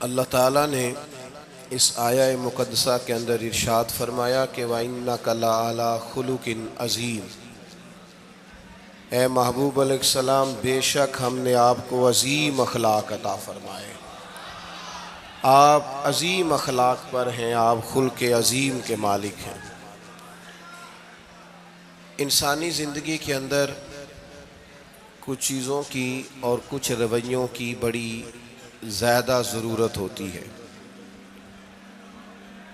اللہ تعالیٰ نے اس آیہ مقدسہ کے اندر ارشاد فرمایا کہ وَإِنَّكَ لَعَلَىٰ خُلُقٍ عَظِيمٍ، اے محبوب علیہ السلام بے شک ہم نے آپ کو عظیم اخلاق عطا فرمائے، آپ عظیم اخلاق پر ہیں، آپ خلق عظیم کے مالک ہیں۔ انسانی زندگی کے اندر کچھ چیزوں کی اور کچھ رویوں کی بڑی زیادہ ضرورت ہوتی ہے۔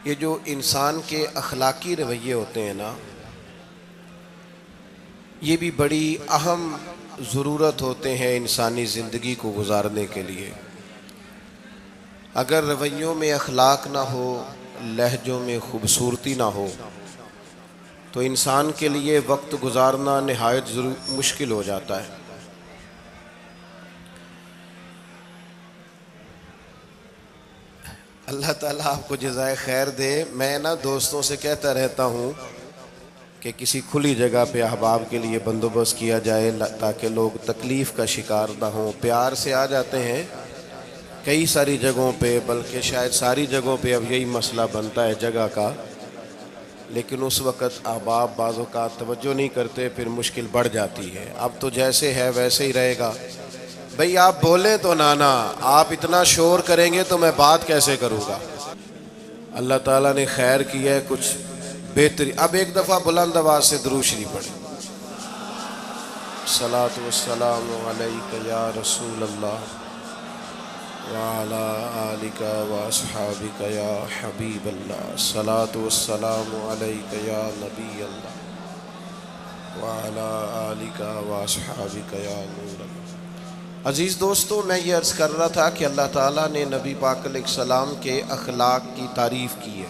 یہ جو انسان کے اخلاقی رویے ہوتے ہیں نا، یہ بھی بڑی اہم ضرورت ہوتے ہیں انسانی زندگی کو گزارنے کے لیے۔ اگر رویوں میں اخلاق نہ ہو، لہجوں میں خوبصورتی نہ ہو، تو انسان کے لیے وقت گزارنا نہایت مشکل ہو جاتا ہے۔ اللہ تعالیٰ آپ کو جزائے خیر دے۔ میں دوستوں سے کہتا رہتا ہوں کہ کسی کھلی جگہ پہ احباب کے لیے بندوبست کیا جائے تاکہ لوگ تکلیف کا شکار نہ ہوں۔ پیار سے آ جاتے ہیں کئی ساری جگہوں پہ، بلکہ شاید ساری جگہوں پہ اب یہی مسئلہ بنتا ہے جگہ کا، لیکن اس وقت احباب بعض اوقات توجہ نہیں کرتے، پھر مشکل بڑھ جاتی ہے۔ اب تو جیسے ہے ویسے ہی رہے گا۔ بھئی آپ بولیں تو نانا، آپ اتنا شور کریں گے تو میں بات کیسے کروں گا؟ اللہ تعالیٰ نے خیر کیا ہے، کچھ بہتری۔ اب ایک دفعہ بلند آواز سے درود شریف پڑھیں۔ الصلاۃ والسلام علیک یا رسول اللہ وعلی آلک واصحابک یا حبیب اللہ، الصلاۃ والسلام علیک یا نبی اللہ وعلی آلک واصحابک یا نور اللہ۔ عزیز دوستو، میں یہ عرض کر رہا تھا کہ اللہ تعالیٰ نے نبی پاک علیہ السلام کے اخلاق کی تعریف کی ہے۔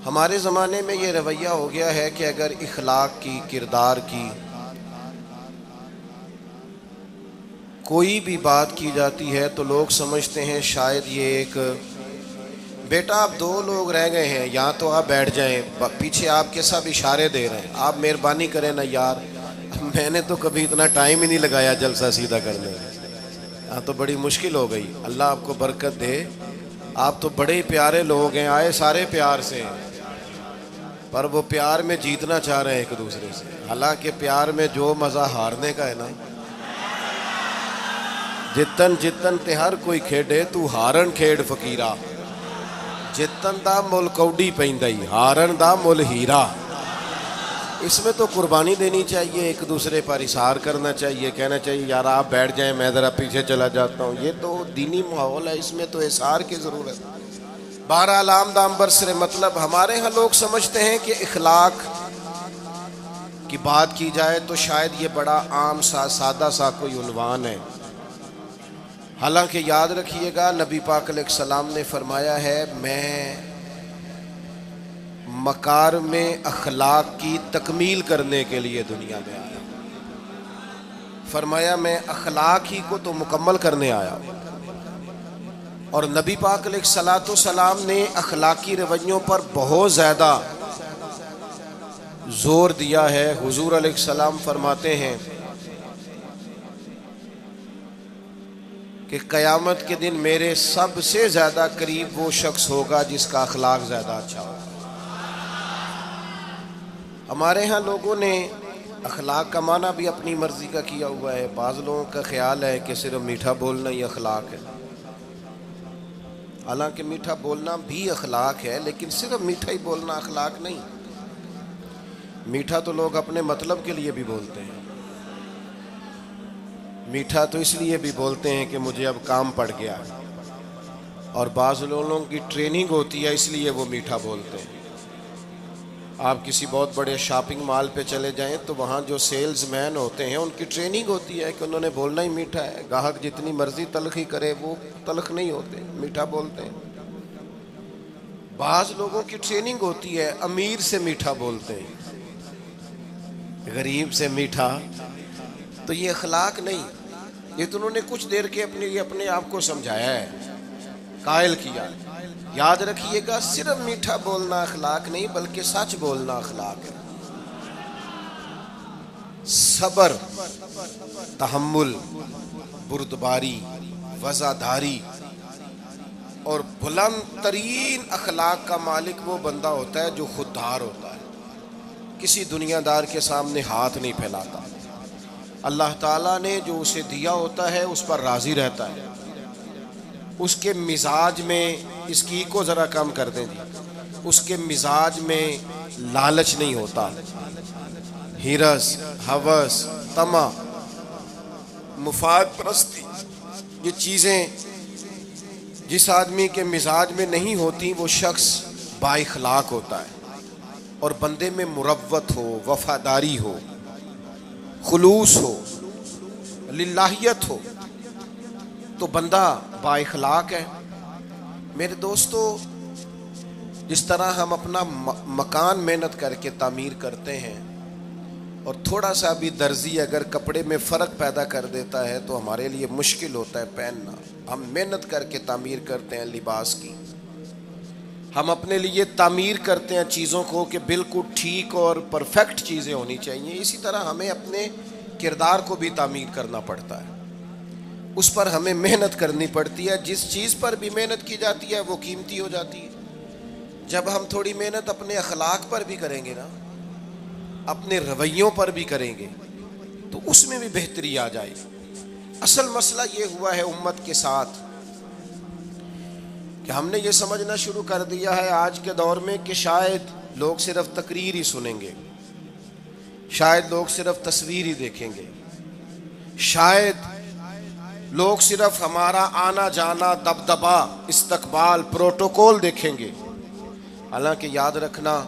ہمارے زمانے میں یہ رویہ ہو گیا ہے کہ اگر اخلاق کی، کردار کی کوئی بھی بات کی جاتی ہے تو لوگ سمجھتے ہیں شاید یہ ایک بیٹا آپ دو لوگ رہ گئے ہیں، یا تو آپ بیٹھ جائیں، پیچھے آپ کے سب اشارے دے رہے ہیں، آپ مہربانی کریں نا یار، میں نے تو کبھی اتنا ٹائم ہی نہیں لگایا جلسہ سیدھا کرنے میں، ہاں تو بڑی مشکل ہو گئی۔ اللہ آپ کو برکت دے، آپ تو بڑے پیارے لوگ ہیں، آئے سارے پیار سے ہیں، پر وہ پیار میں جیتنا چاہ رہے ہیں ایک دوسرے سے، حالانکہ پیار میں جو مزہ ہارنے کا ہے نا، جتن جتن تے ہر کوئی کھیڈے تو ہارن کھیڈ فقیرا، جتن دا مل کوڈی پیندائی ہارن دا مل ہیرا۔ اس میں تو قربانی دینی چاہیے، ایک دوسرے پر اظہار کرنا چاہیے، کہنا چاہیے یار آپ بیٹھ جائیں میں ذرا پیچھے چلا جاتا ہوں۔ یہ تو دینی ماحول ہے، اس میں تو اظہار کی ضرورت ہے۔ بہرحال آمدام برسر مطلب ہمارے ہاں لوگ سمجھتے ہیں کہ اخلاق کی بات کی جائے تو شاید یہ بڑا عام سا سادہ سا کوئی عنوان ہے، حالانکہ یاد رکھیے گا نبی پاک علیہ السلام نے فرمایا ہے میں مکارم اخلاق کی تکمیل کرنے کے لیے دنیا میں آیا، فرمایا میں اخلاق ہی کو تو مکمل کرنے آیا۔ اور نبی پاک علیہ السلام نے اخلاقی رویوں پر بہت زیادہ زور دیا ہے۔ حضور علیہ السلام فرماتے ہیں کہ قیامت کے دن میرے سب سے زیادہ قریب وہ شخص ہوگا جس کا اخلاق زیادہ اچھا ہوگا۔ ہمارے ہاں لوگوں نے اخلاق کا معنی بھی اپنی مرضی کا کیا ہوا ہے۔ بعض لوگوں کا خیال ہے کہ صرف میٹھا بولنا ہی اخلاق ہے، حالانکہ میٹھا بولنا بھی اخلاق ہے، لیکن صرف میٹھا ہی بولنا اخلاق نہیں۔ میٹھا تو لوگ اپنے مطلب کے لیے بھی بولتے ہیں، میٹھا تو اس لیے بھی بولتے ہیں کہ مجھے اب کام پڑ گیا، اور بعض لوگوں کی ٹریننگ ہوتی ہے اس لیے وہ میٹھا بولتے ہیں۔ آپ کسی بہت بڑے شاپنگ مال پہ چلے جائیں تو وہاں جو سیلز مین ہوتے ہیں ان کی ٹریننگ ہوتی ہے کہ انہوں نے بولنا ہی میٹھا ہے، گاہک جتنی مرضی تلخی کرے وہ تلخ نہیں ہوتے، میٹھا بولتے ہیں۔ بعض لوگوں کی ٹریننگ ہوتی ہے امیر سے میٹھا بولتے ہیں، غریب سے میٹھا، تو یہ اخلاق نہیں، یہ تو انہوں نے کچھ دیر کے اپنے آپ کو سمجھایا ہے، قائل کیا۔ یاد رکھیے گا صرف میٹھا بولنا اخلاق نہیں بلکہ سچ بولنا اخلاق ہے۔ صبر، تحمل، بردباری، وزاداری، اور بلند ترین اخلاق کا مالک وہ بندہ ہوتا ہے جو خوددار ہوتا ہے، کسی دنیا دار کے سامنے ہاتھ نہیں پھیلاتا، اللہ تعالیٰ نے جو اسے دیا ہوتا ہے اس پر راضی رہتا ہے، اس کے مزاج میں، اس کی کو ذرا کم کر دیں جی، اس کے مزاج میں لالچ نہیں ہوتا، ہرس، ہوس، طمع، مفاد پرستی، یہ چیزیں جس آدمی کے مزاج میں نہیں ہوتی وہ شخص با اخلاق ہوتا ہے، اور بندے میں مروت ہو، وفاداری ہو، خلوص ہو، للہیت ہو تو بندہ با اخلاق ہے۔ میرے دوستو، جس طرح ہم اپنا مکان محنت کر کے تعمیر کرتے ہیں، اور تھوڑا سا بھی درزی اگر کپڑے میں فرق پیدا کر دیتا ہے تو ہمارے لیے مشکل ہوتا ہے پہننا، ہم محنت کر کے تعمیر کرتے ہیں لباس کی، ہم اپنے لیے تعمیر کرتے ہیں چیزوں کو کہ بالکل ٹھیک اور پرفیکٹ چیزیں ہونی چاہیے، اسی طرح ہمیں اپنے کردار کو بھی تعمیر کرنا پڑتا ہے، اس پر ہمیں محنت کرنی پڑتی ہے، جس چیز پر بھی محنت کی جاتی ہے وہ قیمتی ہو جاتی ہے۔ جب ہم تھوڑی محنت اپنے اخلاق پر بھی کریں گے نا، اپنے رویوں پر بھی کریں گے تو اس میں بھی بہتری آ جائے گی۔ اصل مسئلہ یہ ہوا ہے امت کے ساتھ کہ ہم نے یہ سمجھنا شروع کر دیا ہے آج کے دور میں کہ شاید لوگ صرف تقریر ہی سنیں گے، شاید لوگ صرف تصویر ہی دیکھیں گے، شاید لوگ صرف ہمارا آنا جانا، دبدبا، استقبال، پروٹوکول دیکھیں گے۔ حالانکہ یاد رکھنا،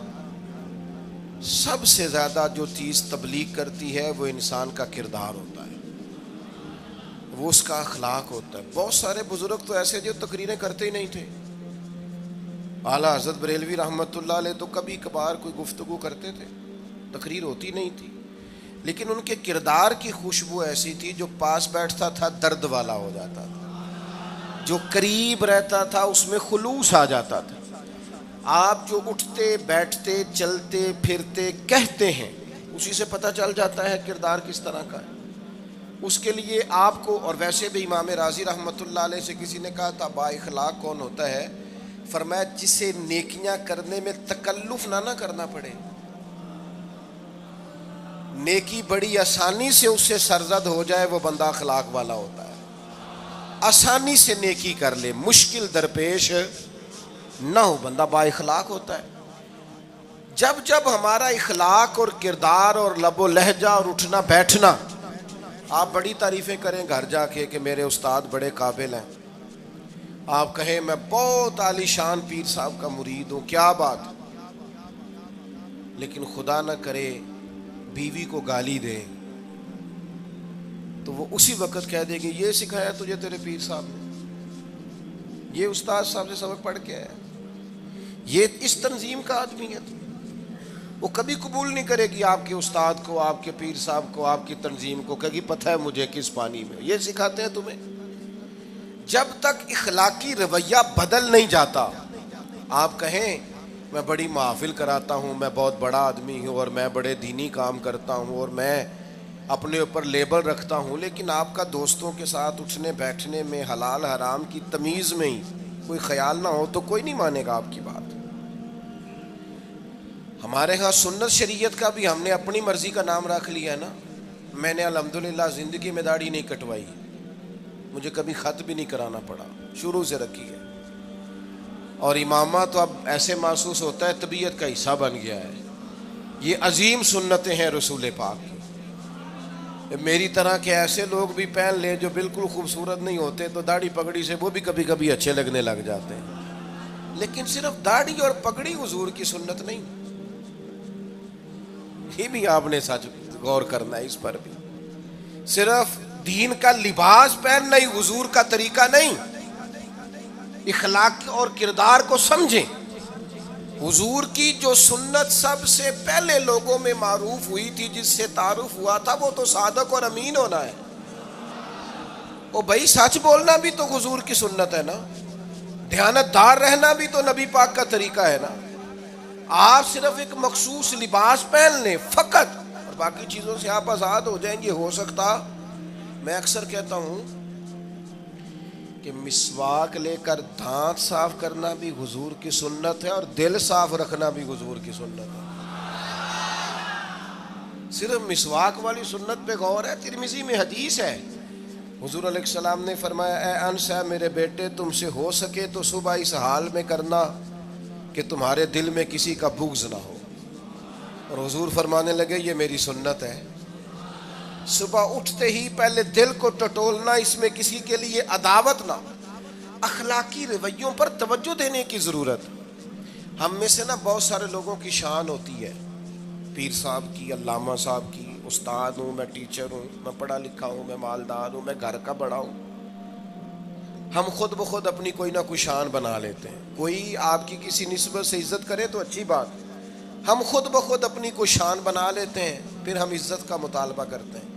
سب سے زیادہ جو چیز تبلیغ کرتی ہے وہ انسان کا کردار ہوتا ہے، وہ اس کا اخلاق ہوتا ہے۔ بہت سارے بزرگ تو ایسے جو تقریریں کرتے ہی نہیں تھے، اعلیٰ حضرت بریلوی رحمۃ اللہ علیہ تو کبھی کبھار کوئی گفتگو کرتے تھے، تقریر ہوتی نہیں تھی، لیکن ان کے کردار کی خوشبو ایسی تھی جو پاس بیٹھتا تھا درد والا ہو جاتا تھا، جو قریب رہتا تھا اس میں خلوص آ جاتا تھا۔ آپ جو اٹھتے بیٹھتے چلتے پھرتے کہتے ہیں اسی سے پتہ چل جاتا ہے کردار کس طرح کا ہے۔ اس کے لیے آپ کو، اور ویسے بھی امام راضی رحمۃ اللہ علیہ سے کسی نے کہا تھا با اخلاق کون ہوتا ہے؟ فرمایا جسے نیکیاں کرنے میں تکلف نہ کرنا پڑے، نیکی بڑی آسانی سے اس سے سرزد ہو جائے، وہ بندہ اخلاق والا ہوتا ہے۔ آسانی سے نیکی کر لے، مشکل درپیش نہ ہو، بندہ با اخلاق ہوتا ہے۔ جب جب ہمارا اخلاق اور کردار اور لب و لہجہ اور اٹھنا بیٹھنا، آپ بڑی تعریفیں کریں گھر جا کے کہ میرے استاد بڑے قابل ہیں، آپ کہیں میں بہت عالی شان پیر صاحب کا مرید ہوں، کیا بات، لیکن خدا نہ کرے بیوی کو گالی دے تو وہ اسی وقت کہہ دے گی یہ سکھایا تجھے تیرے پیر صاحب نے، یہ استاد صاحب سے سبق پڑھ کے آیا، یہ اس تنظیم کا آدمی ہے۔ وہ کبھی قبول نہیں کرے گی آپ کے استاد کو، آپ کے پیر صاحب کو، آپ کی تنظیم کو، کہے گی پتہ ہے مجھے کس پانی میں یہ سکھاتے ہیں تمہیں۔ جب تک اخلاقی رویہ بدل نہیں جاتا، آپ کہیں میں بڑی محافل کراتا ہوں، میں بہت بڑا آدمی ہوں اور میں بڑے دینی کام کرتا ہوں اور میں اپنے اوپر لیبل رکھتا ہوں، لیکن آپ کا دوستوں کے ساتھ اٹھنے بیٹھنے میں حلال حرام کی تمیز میں ہی کوئی خیال نہ ہو تو کوئی نہیں مانے گا آپ کی بات۔ ہمارے ہاں سنت شریعت کا بھی ہم نے اپنی مرضی کا نام رکھ لیا ہے نا۔ میں نے الحمدللہ زندگی میں داڑھی نہیں کٹوائی، مجھے کبھی خط بھی نہیں کرانا پڑا، شروع سے رکھی ہے، اور امامہ تو اب ایسے محسوس ہوتا ہے طبیعت کا حصہ بن گیا ہے۔ یہ عظیم سنتیں ہیں رسول پاک کی۔ میری طرح کے ایسے لوگ بھی پہن لیں جو بالکل خوبصورت نہیں ہوتے تو داڑھی پگڑی سے وہ بھی کبھی کبھی اچھے لگنے لگ جاتے ہیں، لیکن صرف داڑھی اور پگڑی حضور کی سنت نہیں، یہ بھی آپ نے سچ غور کرنا ہے اس پر بھی۔ صرف دین کا لباس پہننا ہی حضور کا طریقہ نہیں، اخلاق اور کردار کو سمجھیں۔ حضور کی جو سنت سب سے پہلے لوگوں میں معروف ہوئی تھی، جس سے تعارف ہوا تھا، وہ تو صادق اور امین ہونا ہے۔ او بھائی سچ بولنا بھی تو حضور کی سنت ہے نا، دیانت دار رہنا بھی تو نبی پاک کا طریقہ ہے نا۔ آپ صرف ایک مخصوص لباس پہن لیں فقط اور باقی چیزوں سے آپ آزاد ہو جائیں گے۔ ہو سکتا، میں اکثر کہتا ہوں کہ مسواک لے کر دانت صاف کرنا بھی حضور کی سنت ہے اور دل صاف رکھنا بھی حضور کی سنت ہے. صرف مسواک والی سنت پہ غور ہے. ترمذی میں حدیث ہے, حضور علیہ السلام نے فرمایا اے انس ہے میرے بیٹے, تم سے ہو سکے تو صبح اس حال میں کرنا کہ تمہارے دل میں کسی کا بغض نہ ہو. اور حضور فرمانے لگے یہ میری سنت ہے. صبح اٹھتے ہی پہلے دل کو ٹٹولنا, اس میں کسی کے لیے عداوت نہ. اخلاقی رویوں پر توجہ دینے کی ضرورت. ہم میں سے نا بہت سارے لوگوں کی شان ہوتی ہے, پیر صاحب کی, علامہ صاحب کی, استاد ہوں, میں ٹیچر ہوں, میں پڑھا لکھا ہوں, میں مالدار ہوں, میں گھر کا بڑا ہوں. ہم خود بخود اپنی کوئی نہ کوئی شان بنا لیتے ہیں. کوئی آپ کی کسی نسبت سے عزت کرے تو اچھی بات, ہم خود بخود اپنی کوئی شان بنا لیتے ہیں, پھر ہم عزت کا مطالبہ کرتے ہیں.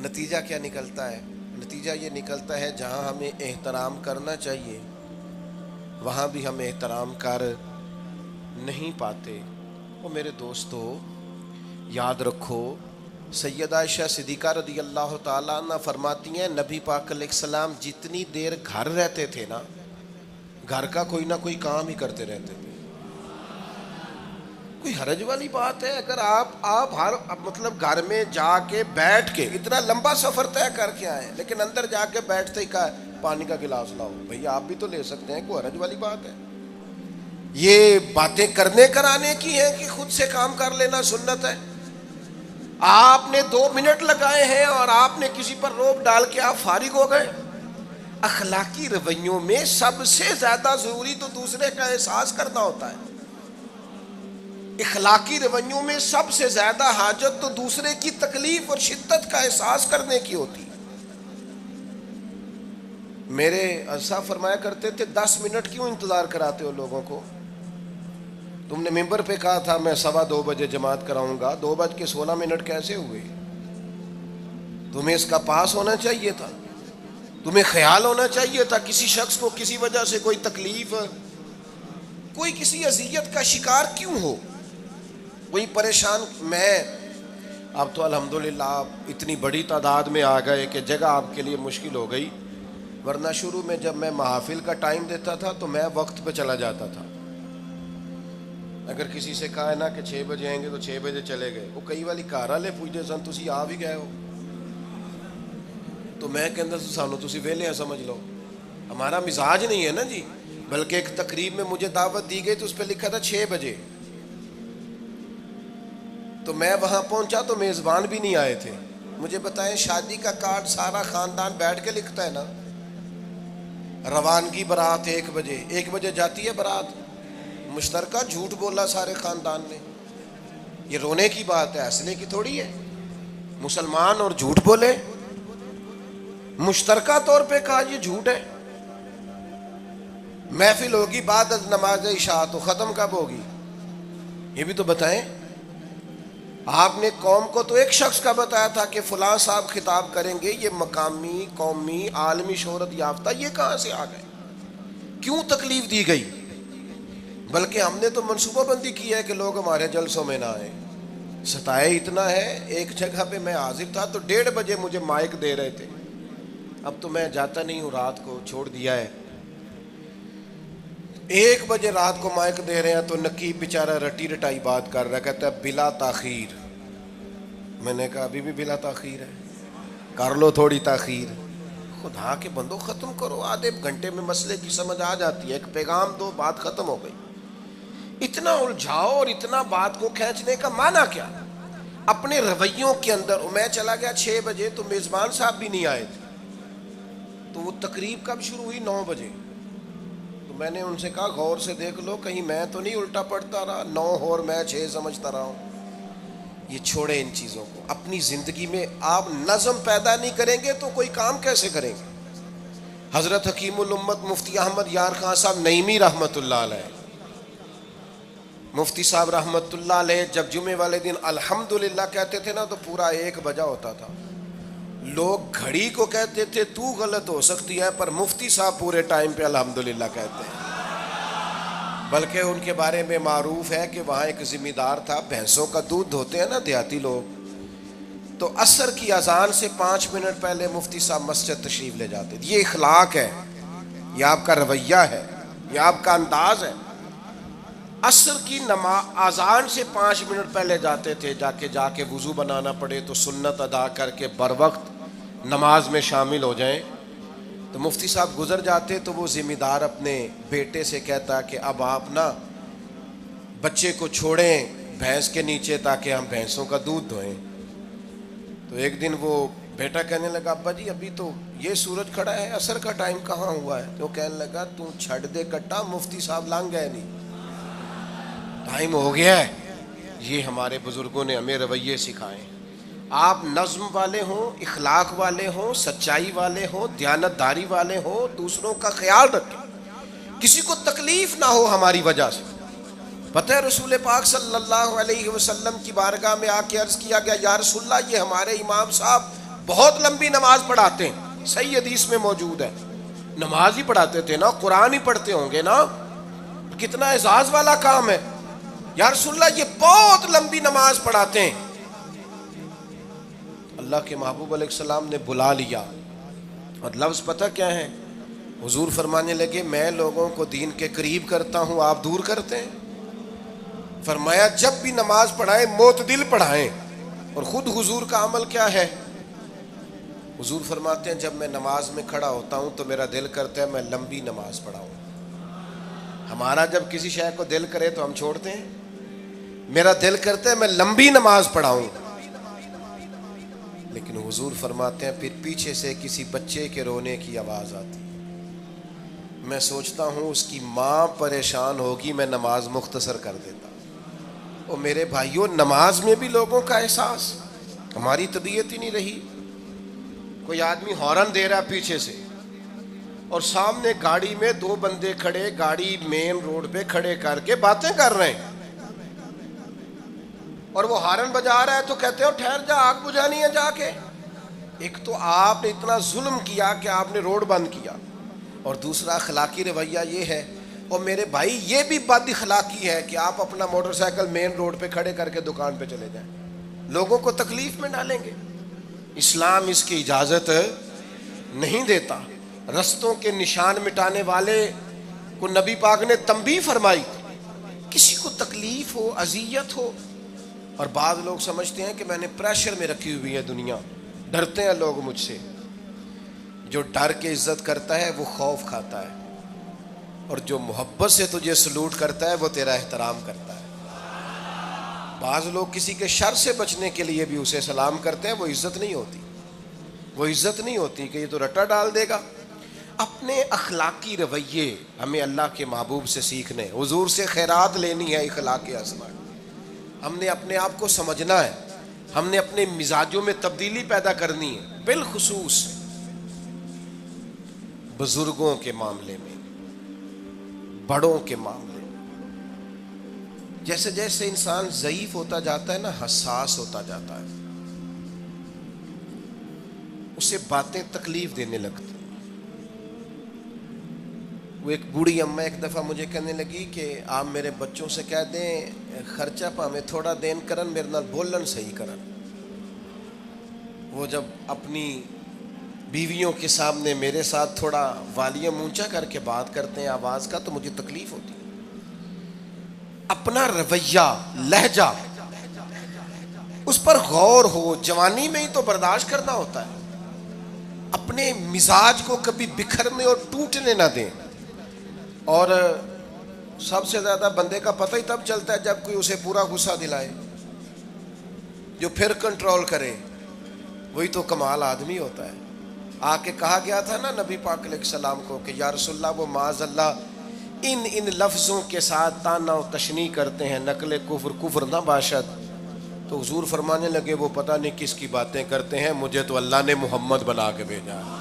نتیجہ کیا نکلتا ہے؟ نتیجہ یہ نکلتا ہے جہاں ہمیں احترام کرنا چاہیے وہاں بھی ہم احترام کر نہیں پاتے. اور میرے دوستو یاد رکھو, سیدہ عائشہ صدیقہ رضی اللہ تعالیٰ عنہ فرماتی ہیں نبی پاک علیہ السلام جتنی دیر گھر رہتے تھے نا, گھر کا کوئی نہ کوئی کام ہی کرتے رہتے تھے. کوئی حرج والی بات ہے اگر آپ ہر مطلب گھر میں جا کے بیٹھ کے اتنا لمبا سفر طے کر کے آئے لیکن اندر جا کے بیٹھتے ہی کہا پانی کا گلاس لاؤ. بھئی آپ بھی تو لے سکتے ہیں, کوئی حرج والی بات ہے؟ یہ باتیں کرنے کرانے کی ہیں کہ خود سے کام کر لینا سنت ہے؟ آپ نے 2 منٹ لگائے ہیں اور آپ نے کسی پر روب ڈال کے آپ فارغ ہو گئے. اخلاقی رویوں میں سب سے زیادہ ضروری تو دوسرے کا احساس کرنا ہوتا ہے. اخلاقی رویوں میں سب سے زیادہ حاجت تو دوسرے کی تکلیف اور شدت کا احساس کرنے کی ہوتی. میرے صاحب فرمایا کرتے تھے 10 منٹ کیوں انتظار کراتے ہو لوگوں کو؟ تم نے ممبر پہ کہا تھا میں 2:15 بجے جماعت کراؤں گا, 2:16 کیسے ہوئے؟ تمہیں اس کا پاس ہونا چاہیے تھا, تمہیں خیال ہونا چاہیے تھا کسی شخص کو کسی وجہ سے کوئی تکلیف, کوئی کسی اذیت کا شکار کیوں ہو, کوئی پریشان. میں اب تو الحمدللہ آپ اتنی بڑی تعداد میں آ گئے کہ جگہ آپ کے لیے مشکل ہو گئی, ورنہ شروع میں جب میں محافل کا ٹائم دیتا تھا تو میں وقت پہ چلا جاتا تھا. اگر کسی سے کہا ہے نا کہ 6 بجے آئیں گے تو 6 بجے چلے گئے. وہ کئی والی گھر والے پوچھتے سن تسی آ بھی گئے ہو, تو میں کہندا سانو تسی ویلے ہیں سمجھ لو. ہمارا مزاج نہیں ہے نا جی. بلکہ ایک تقریب میں مجھے دعوت دی گئی تو اس پہ لکھا تھا 6 بجے, تو میں وہاں پہنچا تو میزبان بھی نہیں آئے تھے. مجھے بتائیں شادی کا کارڈ سارا خاندان بیٹھ کے لکھتا ہے نا, روانگی برات 1 بجے, 1 بجے جاتی ہے برات, مشترکہ جھوٹ بولا سارے خاندان نے. یہ رونے کی بات ہے, ہنسنے کی تھوڑی ہے. مسلمان اور جھوٹ بولے, مشترکہ طور پہ کہا یہ جھوٹ ہے. محفل ہوگی بعد از نماز عشاء, تو ختم کب ہوگی یہ بھی تو بتائیں. آپ نے قوم کو تو ایک شخص کا بتایا تھا کہ فلاں صاحب خطاب کریں گے, یہ مقامی, قومی, عالمی شہرت یافتہ, یہ کہاں سے آ گئے؟ کیوں تکلیف دی گئی؟ بلکہ ہم نے تو منصوبہ بندی کی ہے کہ لوگ ہمارے جلسوں میں نہ آئیں. ستائے اتنا ہے, ایک جگہ پہ میں حاضر تھا تو 1:30 بجے مجھے مائک دے رہے تھے. اب تو میں جاتا نہیں ہوں, رات کو چھوڑ دیا ہے. 1 بجے رات کو مائک دے رہے ہیں تو نقیب بیچارہ رٹی رٹائی بات کر رہا ہے, کہتا ہے بلا تاخیر. میں نے کہا ابھی بھی بلا تاخیر ہے, کر لو تھوڑی تاخیر. خدا کے بندو ختم کرو, آدھے گھنٹے میں مسئلے کی سمجھ آ جاتی ہے, ایک پیغام دو, بات ختم ہو گئی. اتنا الجھاؤ اور اتنا بات کو کھینچنے کا معنی کیا؟ اپنے رویوں کے اندر. میں چلا گیا 6 بجے تو میزبان صاحب بھی نہیں آئے تھے, تو وہ تقریب کب شروع ہوئی؟ 9 بجے. تو میں نے ان سے کہا غور سے دیکھ لو کہیں میں تو نہیں الٹا پڑتا رہا, 9 اور میں 6 سمجھتا رہا ہوں. یہ چھوڑے ان چیزوں کو. اپنی زندگی میں آپ نظم پیدا نہیں کریں گے تو کوئی کام کیسے کریں گے؟ حضرت حکیم الامت مفتی احمد یار خان صاحب نعیمی رحمۃ اللہ علیہ, مفتی صاحب رحمۃ اللہ علیہ, جب جمعے والے دن الحمدللہ کہتے تھے نا تو پورا 1 بجا ہوتا تھا. لوگ گھڑی کو کہتے تھے تو غلط ہو سکتی ہے, پر مفتی صاحب پورے ٹائم پہ الحمدللہ کہتے ہیں. بلکہ ان کے بارے میں معروف ہے کہ وہاں ایک ذمہ دار تھا, بھینسوں کا دودھ دھوتے ہیں نا دیہاتی لوگ, تو عصر کی اذان سے 5 منٹ پہلے مفتی صاحب مسجد تشریف لے جاتے تھے. یہ اخلاق ہے, یہ آپ کا رویہ ہے, یہ آپ کا انداز ہے. عصر کی اذان سے 5 منٹ پہلے جاتے تھے, جا کے وضو بنانا پڑے تو سنت ادا کر کے بر وقت نماز میں شامل ہو جائیں. تو مفتی صاحب گزر جاتے تو وہ ذمہ دار اپنے بیٹے سے کہتا کہ اب آپ نا بچے کو چھوڑیں بھینس کے نیچے تاکہ ہم بھینسوں کا دودھ دھوئیں. تو ایک دن وہ بیٹا کہنے لگا ابا جی ابھی تو یہ سورج کھڑا ہے, عصر کا ٹائم کہاں ہوا ہے؟ تو کہنے لگا تو چھڑ دے کٹا, مفتی صاحب لانگ گئے نہیں, ٹائم ہو گیا ہے. یہ ہمارے بزرگوں نے ہمیں رویے سکھائے. آپ نظم والے ہوں, اخلاق والے ہوں, سچائی والے ہوں, دیانت داری والے ہوں, دوسروں کا خیال رکھیں, کسی کو تکلیف نہ ہو ہماری وجہ سے. پتہ ہے رسول پاک صلی اللہ علیہ وسلم کی بارگاہ میں آ کے عرض کیا گیا یا رسول اللہ یہ ہمارے امام صاحب بہت لمبی نماز پڑھاتے ہیں. صحیح حدیث میں موجود ہے, نماز ہی پڑھاتے تھے نا, قرآن ہی پڑھتے ہوں گے نا, کتنا اعزاز والا کام ہے. یا رسول اللہ یہ بہت لمبی نماز پڑھاتے ہیں. اللہ کے محبوب علیہ السلام نے بلا لیا, اور لفظ پتہ کیا ہے؟ حضور فرمانے لگے میں لوگوں کو دین کے قریب کرتا ہوں, آپ دور کرتے ہیں. فرمایا جب بھی نماز پڑھائیں معتدل پڑھائیں. اور خود حضور کا عمل کیا ہے؟ حضور فرماتے ہیں جب میں نماز میں کھڑا ہوتا ہوں تو میرا دل کرتا ہے میں لمبی نماز پڑھاؤں. ہمارا جب کسی شے کو دل کرے تو ہم چھوڑتے ہیں, میرا دل کرتا ہے میں لمبی نماز پڑھاؤں. لیکن حضور فرماتے ہیں پھر پیچھے سے کسی بچے کے رونے کی آواز آتی, میں سوچتا ہوں اس کی ماں پریشان ہوگی, میں نماز مختصر کر دیتا. اور میرے بھائیوں نماز میں بھی لوگوں کا احساس, ہماری طبیعت ہی نہیں رہی. کوئی آدمی ہارن دے رہا پیچھے سے اور سامنے گاڑی میں 2 بندے کھڑے, گاڑی مین روڈ پہ کھڑے کر کے باتیں کر رہے ہیں, اور وہ ہارن بجا رہا ہے تو کہتے ہو ٹھہر جا, آگ بجھانی ہے جا کے. ایک تو آپ نے اتنا ظلم کیا کہ آپ نے روڈ بند کیا, اور دوسرا اخلاقی رویہ یہ ہے. اور میرے بھائی یہ بھی بد اخلاقی ہے کہ آپ اپنا موٹر سائیکل مین روڈ پہ کھڑے کر کے دکان پہ چلے جائیں, لوگوں کو تکلیف میں ڈالیں گے. اسلام اس کی اجازت نہیں دیتا. رستوں کے نشان مٹانے والے کو نبی پاک نے تنبیہ فرمائی, کسی کو تکلیف ہو, اذیت ہو. اور بعض لوگ سمجھتے ہیں کہ میں نے پریشر میں رکھی ہوئی ہے دنیا, ڈرتے ہیں لوگ مجھ سے. جو ڈر کے عزت کرتا ہے وہ خوف کھاتا ہے, اور جو محبت سے تجھے سلوٹ کرتا ہے وہ تیرا احترام کرتا ہے. بعض لوگ کسی کے شر سے بچنے کے لیے بھی اسے سلام کرتے ہیں, وہ عزت نہیں ہوتی, وہ عزت نہیں ہوتی کہ یہ تو رٹا ڈال دے گا. اپنے اخلاقی رویے ہمیں اللہ کے محبوب سے سیکھنے, حضور سے خیرات لینی ہے, اخلاق حسنہ. ہم نے اپنے آپ کو سمجھنا ہے, ہم نے اپنے مزاجوں میں تبدیلی پیدا کرنی ہے, بالخصوص بزرگوں کے معاملے میں, بڑوں کے معاملے میں. جیسے جیسے انسان ضعیف ہوتا جاتا ہے نا, حساس ہوتا جاتا ہے, اسے باتیں تکلیف دینے لگتی. وہ ایک بوڑھی اماں ایک دفعہ مجھے کہنے لگی کہ آپ میرے بچوں سے کہہ دیں خرچہ پامیں تھوڑا دین کرن, میرے نال بولن صحیح کرن. وہ جب اپنی بیویوں کے سامنے میرے ساتھ تھوڑا والیوم اونچا کر کے بات کرتے ہیں آواز کا, تو مجھے تکلیف ہوتی ہے. اپنا رویہ, لہجہ, اس پر غور ہو. جوانی میں ہی تو برداشت کرنا ہوتا ہے. اپنے مزاج کو کبھی بکھرنے اور ٹوٹنے نہ دیں. اور سب سے زیادہ بندے کا پتہ ہی تب چلتا ہے جب کوئی اسے پورا غصہ دلائے, جو پھر کنٹرول کرے, وہی تو کمال آدمی ہوتا ہے. آ کے کہا گیا تھا نا نبی پاک علیہ السلام کو کہ یا رسول اللہ وہ معاذ اللہ ان لفظوں کے ساتھ تانا و تشنیع کرتے ہیں, نقل کفر نہ باشد. تو حضور فرمانے لگے وہ پتہ نہیں کس کی باتیں کرتے ہیں, مجھے تو اللہ نے محمد بنا کے بھیجا ہے,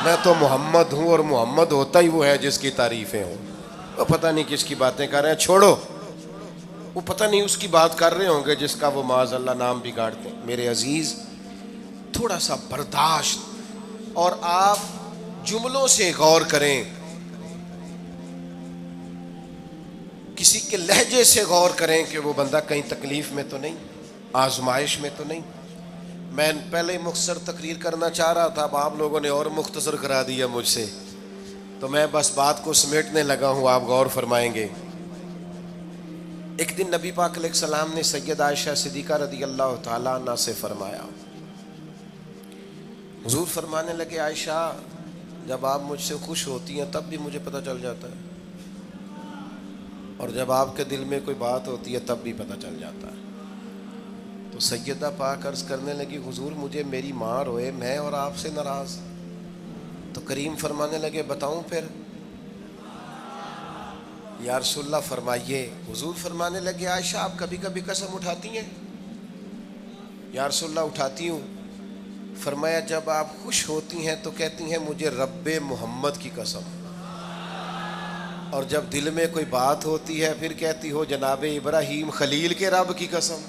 میں تو محمد ہوں, اور محمد ہوتا ہی وہ ہے جس کی تعریفیں ہوں. وہ پتہ نہیں کس کی باتیں کر رہے ہیں, چھوڑو. وہ پتہ نہیں اس کی بات کر رہے ہوں گے جس کا وہ معاذ اللہ نام بگاڑتے ہیں. میرے عزیز تھوڑا سا برداشت, اور آپ جملوں سے غور کریں, کسی کے لہجے سے غور کریں کہ وہ بندہ کہیں تکلیف میں تو نہیں, آزمائش میں تو نہیں. میں پہلے مختصر تقریر کرنا چاہ رہا تھا، اب آپ لوگوں نے اور مختصر کرا دیا مجھ سے، تو میں بس بات کو سمیٹنے لگا ہوں، آپ غور فرمائیں گے۔ ایک دن نبی پاک علیہ السلام نے سید عائشہ صدیقہ رضی اللہ تعالیٰ عنہ سے فرمایا، حضور فرمانے لگے عائشہ جب آپ مجھ سے خوش ہوتی ہیں تب بھی مجھے پتہ چل جاتا ہے، اور جب آپ کے دل میں کوئی بات ہوتی ہے تب بھی پتہ چل جاتا ہے۔ تو سیدہ پاک عرض کرنے لگی حضور مجھے میری ماں روئے میں اور آپ سے ناراض، تو کریم فرمانے لگے بتاؤں پھر؟ یا رسول اللہ فرمائیے۔ حضور فرمانے لگے عائشہ آپ کبھی کبھی قسم اٹھاتی ہیں؟ یا رسول اللہ اٹھاتی ہوں۔ فرمایا جب آپ خوش ہوتی ہیں تو کہتی ہیں مجھے رب محمد کی قسم، اور جب دل میں کوئی بات ہوتی ہے پھر کہتی ہو جناب ابراہیم خلیل کے رب کی قسم،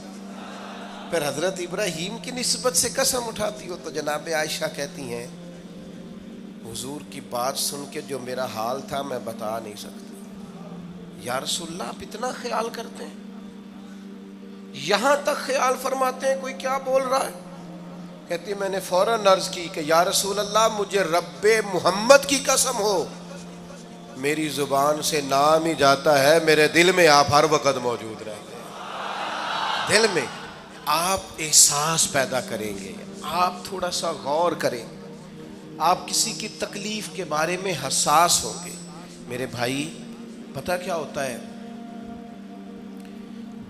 پھر حضرت ابراہیم کی نسبت سے قسم اٹھاتی ہو۔ تو جناب عائشہ کہتی ہیں حضور کی بات سن کے جو میرا حال تھا میں بتا نہیں سکتی۔ یا رسول اللہ آپ اتنا خیال کرتے ہیں، یہاں تک خیال فرماتے ہیں کوئی کیا بول رہا ہے؟ کہتی میں نے فوراً عرض کی کہ یا رسول اللہ مجھے رب محمد کی قسم ہو، میری زبان سے نام ہی جاتا ہے میرے دل میں آپ ہر وقت موجود رہتے ہیں۔ دل میں آپ احساس پیدا کریں گے، آپ تھوڑا سا غور کریں، آپ کسی کی تکلیف کے بارے میں حساس ہوں گے۔ میرے بھائی پتہ کیا ہوتا ہے،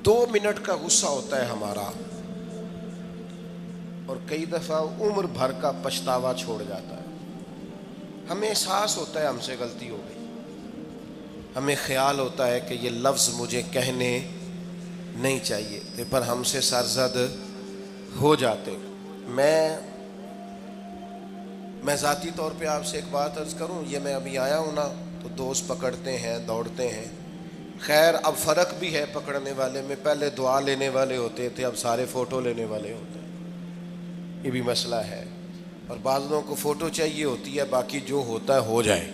2 منٹ کا غصہ ہوتا ہے ہمارا، اور کئی دفعہ عمر بھر کا پچھتاوا چھوڑ جاتا ہے۔ ہمیں احساس ہوتا ہے ہم سے غلطی ہو گئی، ہمیں خیال ہوتا ہے کہ یہ لفظ مجھے کہنے نہیں چاہیے تھے، پر ہم سے سرزد ہو جاتے۔ میں ذاتی طور پہ آپ سے ایک بات عرض کروں، یہ میں ابھی آیا ہوں نا تو دوست پکڑتے ہیں دوڑتے ہیں، خیر اب فرق بھی ہے پکڑنے والے میں، پہلے دعا لینے والے ہوتے تھے اب سارے فوٹو لینے والے ہوتے ہیں، یہ بھی مسئلہ ہے۔ اور بعض لوگوں کو فوٹو چاہیے ہوتی ہے، باقی جو ہوتا ہے ہو جائے،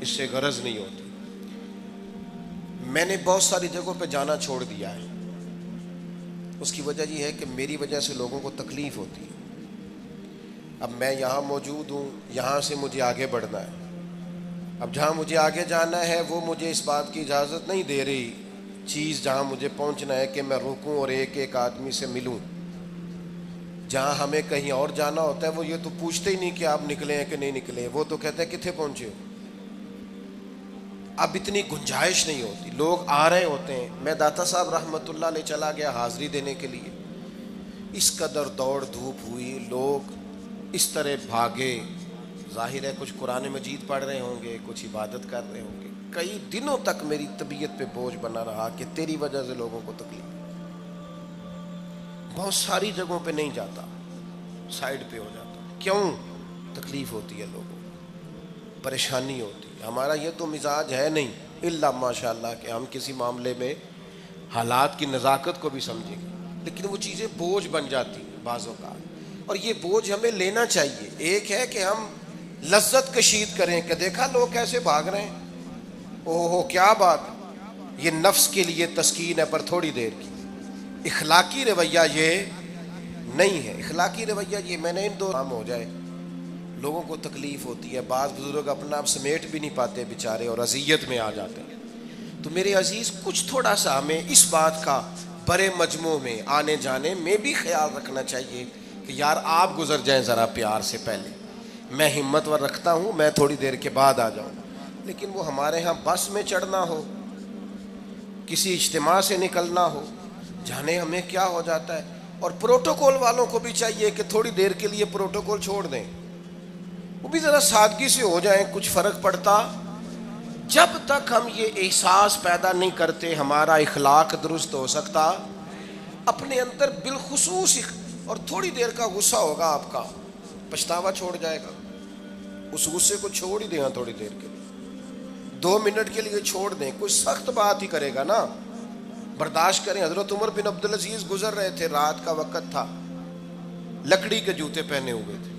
اس سے غرض نہیں ہوتی۔ میں نے بہت ساری جگہوں پہ جانا چھوڑ دیا ہے، اس کی وجہ یہ ہے کہ میری وجہ سے لوگوں کو تکلیف ہوتی ہے۔ اب میں یہاں موجود ہوں، یہاں سے مجھے آگے بڑھنا ہے، اب جہاں مجھے آگے جانا ہے وہ مجھے اس بات کی اجازت نہیں دے رہی چیز جہاں مجھے پہنچنا ہے کہ میں رکوں اور ایک ایک آدمی سے ملوں۔ جہاں ہمیں کہیں اور جانا ہوتا ہے وہ یہ تو پوچھتے ہی نہیں کہ آپ نکلے ہیں کہ نہیں نکلے، وہ تو کہتے ہیں کتنے پہنچے ہو۔ اب اتنی گنجائش نہیں ہوتی، لوگ آ رہے ہوتے ہیں۔ میں داتا صاحب رحمۃ اللہ علیہ چلا گیا حاضری دینے کے لیے، اس قدر دوڑ دھوپ ہوئی، لوگ اس طرح بھاگے، ظاہر ہے کچھ قرآن مجید پڑھ رہے ہوں گے، کچھ عبادت کر رہے ہوں گے۔ کئی دنوں تک میری طبیعت پہ بوجھ بنا رہا کہ تیری وجہ سے لوگوں کو تکلیف۔ بہت ساری جگہوں پہ نہیں جاتا، سائڈ پہ ہو جاتا۔ کیوں؟ تکلیف ہوتی ہے لوگوں کو، پریشانی ہوتی ہے۔ ہمارا یہ تو مزاج ہے نہیں الا ماشاء اللہ کہ ہم کسی معاملے میں حالات کی نزاکت کو بھی سمجھیں گے، لیکن وہ چیزیں بوجھ بن جاتی ہیں بعض اوقات، اور یہ بوجھ ہمیں لینا چاہیے۔ ایک ہے کہ ہم لذت کشید کریں کہ دیکھا لوگ کیسے بھاگ رہے ہیں، اوہ کیا بات، یہ نفس کے لیے تسکین ہے پر تھوڑی دیر کی۔ اخلاقی رویہ یہ نہیں ہے، اخلاقی رویہ یہ میں نے ان دو کام ہو جائے، لوگوں کو تکلیف ہوتی ہے، بعض بزرگ اپنا آپ سمیٹ بھی نہیں پاتے بیچارے اور اذیت میں آ جاتے ہیں۔ تو میرے عزیز کچھ تھوڑا سا ہمیں اس بات کا بڑے مجموع میں آنے جانے میں بھی خیال رکھنا چاہیے کہ یار آپ گزر جائیں ذرا پیار سے پہلے، میں ہمت ور رکھتا ہوں میں تھوڑی دیر کے بعد آ جاؤں۔ لیکن وہ ہمارے ہاں بس میں چڑھنا ہو، کسی اجتماع سے نکلنا ہو، جانے ہمیں کیا ہو جاتا ہے۔ اور پروٹوکول والوں کو بھی چاہیے کہ تھوڑی دیر کے لیے پروٹوکول چھوڑ دیں، وہ بھی ذرا سادگی سے ہو جائیں، کچھ فرق پڑتا۔ جب تک ہم یہ احساس پیدا نہیں کرتے ہمارا اخلاق درست ہو سکتا، اپنے اندر بالخصوص اور تھوڑی دیر کا غصہ ہوگا آپ کا، پچھتاوا چھوڑ جائے گا، اس غصے کو چھوڑ ہی دیں تھوڑی دیر کے لیے، 2 منٹ کے لیے چھوڑ دیں، کوئی سخت بات ہی کرے گا نا برداشت کریں۔ حضرت عمر بن عبدالعزیز گزر رہے تھے، رات کا وقت تھا، لکڑی کے جوتے پہنے ہوئے تھے،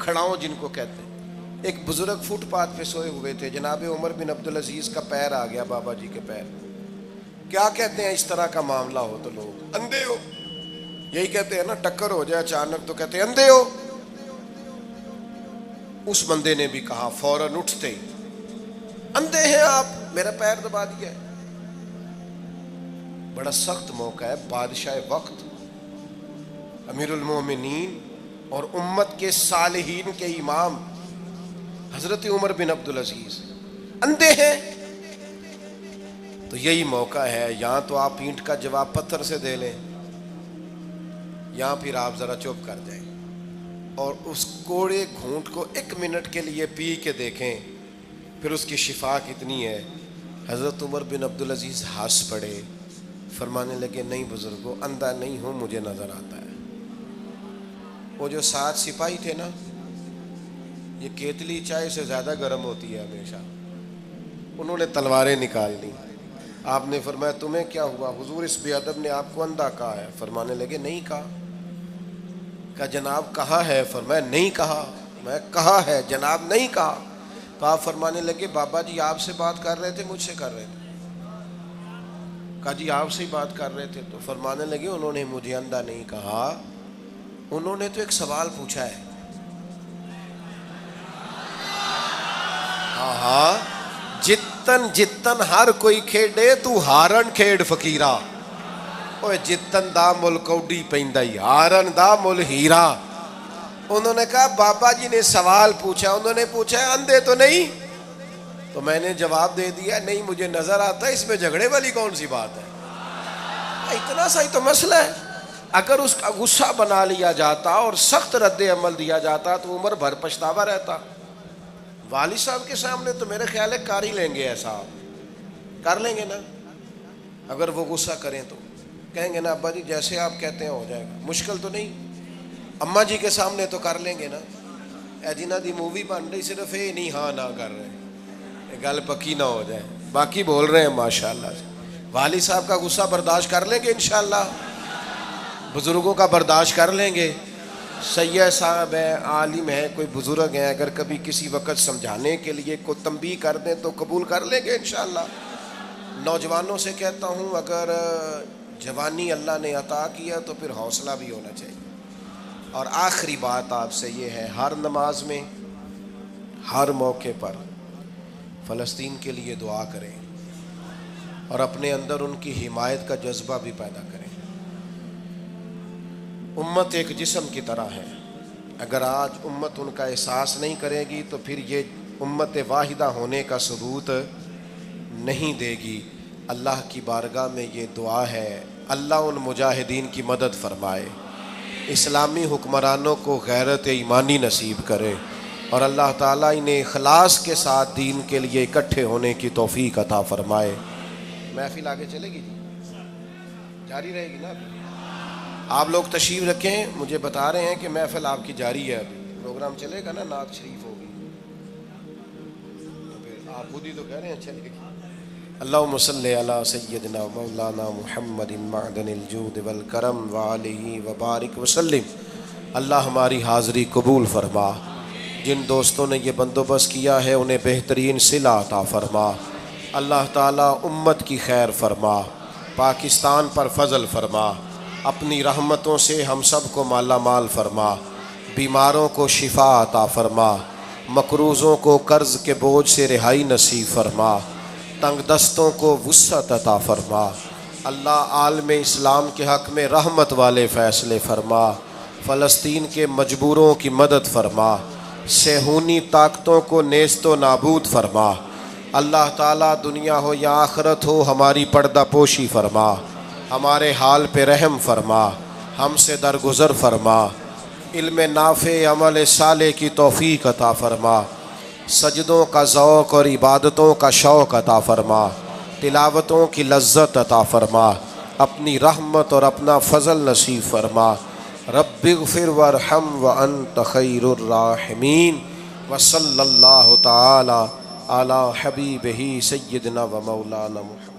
کھڑاؤں جن کو کہتے ہیں۔ ایک بزرگ فٹ پاتھ پہ سوئے ہوئے تھے، جناب عمر بن عبدالعزیز کا پیر آ گیا بابا جی کے پیر۔ کیا کہتے ہیں اس طرح کا معاملہ ہو تو لوگ اندھے ہو یہی کہتے ہیں نا، ٹکر ہو جائے اچانک تو کہتے ہیں اندھے ہو. اس بندے نے بھی کہا فوراً اٹھتے ہی، اندھے ہیں آپ، میرا پیر دبا دیا ہے. بڑا سخت موقع ہے. بادشاہ وقت، امیر المومنین اور امت کے صالحین کے امام حضرت عمر بن عبدالعزیز اندھے ہیں. تو یہی موقع ہے، یہاں تو آپ اینٹ کا جواب پتھر سے دے لیں، یہاں پھر آپ ذرا چپ کر جائیں اور اس کوڑے گھونٹ کو 1 منٹ کے لیے پی کے دیکھیں، پھر اس کی شفا کتنی ہے. حضرت عمر بن عبدالعزیز ہنس پڑے، فرمانے لگے نہیں بزرگو، اندھا نہیں ہوں، مجھے نظر آتا ہے. وہ جو 7 سپاہی تھے نا، یہ کیتلی چائے سے زیادہ گرم ہوتی ہے ہمیشہ، انہوں نے تلواریں نکال لی. آپ نے فرمایا تمہیں کیا ہوا؟ حضور اس بے ادب نے آپ کو اندھا کہا ہے. فرمانے لگے نہیں کہا. کہا جناب کہا ہے. فرمایا نہیں کہا. میں کہا ہے جناب نہیں کہا. تو آپ فرمانے لگے بابا جی آپ سے بات کر رہے تھے مجھ سے کر رہے تھے؟ کہا جی آپ سے ہی بات کر رہے تھے. تو فرمانے لگے انہوں نے مجھے اندھا نہیں کہا، انہوں نے تو ایک سوال پوچھا ہے. ہاں جتن جتن ہر کوئی کھیڈے تو ہارن کھیڈ فقیرا، اوے جتن دا مل کوڈی پیندا ہی ہارن دا مل ہیرا. انہوں نے کہا بابا جی نے سوال پوچھا، انہوں نے پوچھا ہے اندھے تو نہیں؟ تو میں نے جواب دے دیا نہیں مجھے نظر آتا ہے، اس میں جھگڑے والی کون سی بات ہے؟ اتنا سا ہی تو مسئلہ ہے. اگر اس کا غصہ بنا لیا جاتا اور سخت رد عمل دیا جاتا تو عمر بھر پچھتاوا رہتا. والد صاحب کے سامنے تو میرے خیال ہے کر ہی لیں گے، ایسا کر لیں گے نا. اگر وہ غصہ کریں تو کہیں گے نا ابا جی جیسے آپ کہتے ہیں ہو جائے گا، مشکل تو نہیں. اماں جی کے سامنے تو کر لیں گے نا. اے جنہ دی مووی بن رہی صرف یہ نہیں ہاں نہ کر رہے، یہ گل پکی نہ ہو جائے، باقی بول رہے ہیں ماشاءاللہ سے. والد صاحب کا غصہ برداشت کر لیں گے انشاءاللہ، بزرگوں کا برداشت کر لیں گے. سید صاحب ہیں، عالم ہیں، کوئی بزرگ ہیں، اگر کبھی کسی وقت سمجھانے کے لیے کوئی تنبیہ کر دیں تو قبول کر لیں گے انشاءاللہ. نوجوانوں سے کہتا ہوں اگر جوانی اللہ نے عطا کیا تو پھر حوصلہ بھی ہونا چاہیے. اور آخری بات آپ سے یہ ہے، ہر نماز میں ہر موقع پر فلسطین کے لیے دعا کریں اور اپنے اندر ان کی حمایت کا جذبہ بھی پیدا کریں. امت ایک جسم کی طرح ہے، اگر آج امت ان کا احساس نہیں کرے گی تو پھر یہ امت واحدہ ہونے کا ثبوت نہیں دے گی. اللہ کی بارگاہ میں یہ دعا ہے، اللہ ان مجاہدین کی مدد فرمائے، اسلامی حکمرانوں کو غیرت ایمانی نصیب کرے، اور اللہ تعالیٰ انہیں اخلاص کے ساتھ دین کے لیے اکٹھے ہونے کی توفیق عطا فرمائے. محفل آگے چلے گی جی، جاری رہے گی نا؟ آپ لوگ تشریف رکھیں، مجھے بتا رہے ہیں کہ محفل آپ کی جاری ہے، ابھی پروگرام چلے گا نا، نعت شریف ہوگی تو پھر آپ خود ہی تو کہہ رہے ہیں چلے گی. اللہم صلی علی سیدنا مولانا محمد معدن الجود والکرم وآلہ وبارک وسلم. اللہ ہماری حاضری قبول فرما. جن دوستوں نے یہ بندوبست کیا ہے انہیں بہترین صلہ عطا فرما. اللہ تعالیٰ امت کی خیر فرما، پاکستان پر فضل فرما، اپنی رحمتوں سے ہم سب کو مالا مال فرما، بیماروں کو شفا عطا فرما، مقروضوں کو قرض کے بوجھ سے رہائی نصیب فرما، تنگ دستوں کو وسعت عطا فرما. اللہ عالم اسلام کے حق میں رحمت والے فیصلے فرما، فلسطین کے مجبوروں کی مدد فرما، صہیونی طاقتوں کو نیست و نابود فرما. اللہ تعالیٰ دنیا ہو یا آخرت ہو ہماری پردہ پوشی فرما، ہمارے حال پہ رحم فرما، ہم سے درگزر فرما، علم نافع عمل صالح کی توفیق عطا فرما، سجدوں کا ذوق اور عبادتوں کا شوق عطا فرما، تلاوتوں کی لذت عطا فرما، اپنی رحمت اور اپنا فضل نصیب فرما. رب اغفر وارحم وانت خیر الراحمین. وصلی اللہ تعالی علی حبیبہ سیدنا و مولانا محمد.